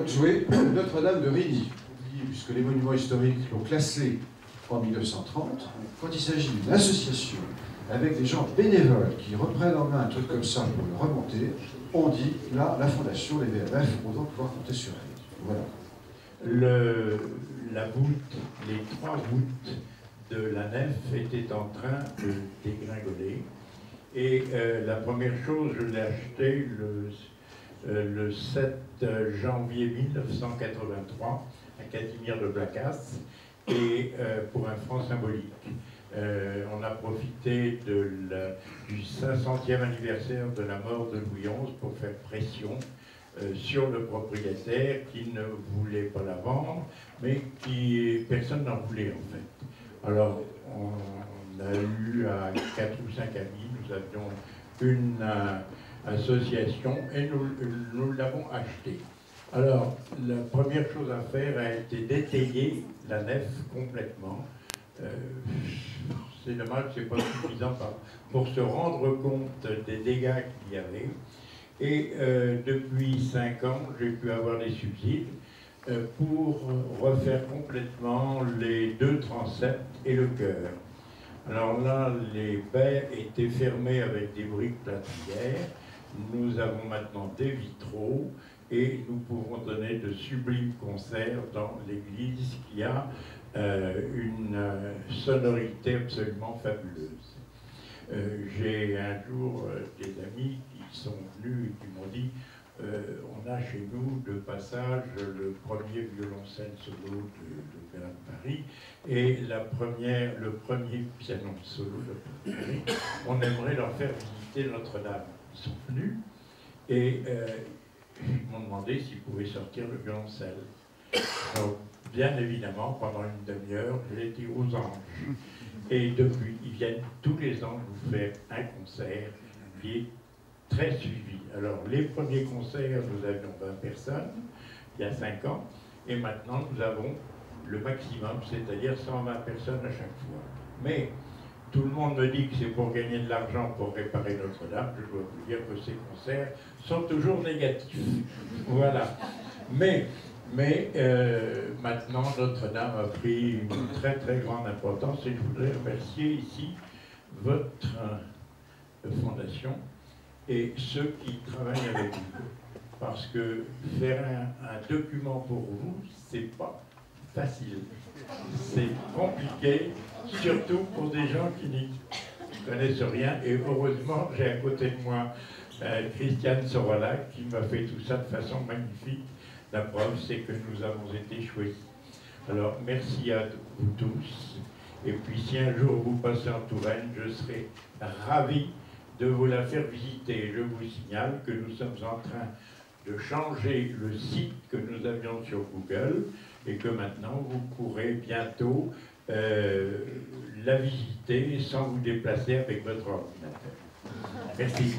donc jouer Notre-Dame de Rigny, puisque les monuments historiques l'ont classé en 1930. Quand il s'agit d'une association avec des gens bénévoles qui reprennent en main un truc comme ça pour le remonter, on dit, là, la Fondation, les VMF, on doit pouvoir compter sur elle. Voilà. La voûte, les 3 voûtes de la nef étaient en train de dégringoler. Et la première chose, je l'ai achetée le 7 janvier 1983 à Casimir de Blacas, et pour un franc symbolique. On a profité du 500e anniversaire de la mort de Louis XI pour faire pression sur le propriétaire qui ne voulait pas la vendre, mais personne n'en voulait en fait. Alors on a eu à 4 ou 5 amis, nous avions une association et nous l'avons acheté. Alors la première chose à faire a été d'étayer la nef complètement. C'est dommage, c'est pas suffisant pour se rendre compte des dégâts qu'il y avait. Et depuis 5 ans, j'ai pu avoir des subsides pour refaire complètement les 2 transepts et le chœur. Alors là, les baies étaient fermées avec des briques plâtrières. Nous avons maintenant des vitraux et nous pouvons donner de sublimes concerts dans l'église qui a une sonorité absolument fabuleuse. J'ai un jour des amis qui sont venus et qui m'ont dit on a chez nous de passage le premier violoncelle solo de l'Opéra de Paris et le premier piano solo de l'Opéra de Paris. On aimerait leur faire visiter Notre-Dame. Ils sont venus et ils m'ont demandé s'ils pouvaient sortir le violoncelle. Alors, bien évidemment, pendant une demi-heure, j'ai été aux anges. Et depuis, ils viennent tous les ans nous faire un concert qui est très suivi. Alors, les premiers concerts, nous avions 20 personnes, il y a 5 ans, et maintenant, nous avons le maximum, c'est-à-dire 120 personnes à chaque fois. Mais tout le monde me dit que c'est pour gagner de l'argent pour réparer Notre-Dame. Je dois vous dire que ces concerts sont toujours négatifs. Voilà. Mais maintenant, Notre-Dame a pris une très très grande importance et je voudrais remercier ici votre fondation et ceux qui travaillent avec vous. Parce que faire un document pour vous, c'est pas facile. C'est compliqué, surtout pour des gens qui n'y connaissent rien. Et heureusement, j'ai à côté de moi Christiane Sorolla qui m'a fait tout ça de façon magnifique. La preuve, c'est que nous avons été choisis. Alors, merci à vous tous. Et puis, si un jour vous passez en Touraine, je serai ravi de vous la faire visiter. Je vous signale que nous sommes en train de changer le site que nous avions sur Google et que maintenant, vous pourrez bientôt la visiter sans vous déplacer avec votre ordinateur. Merci.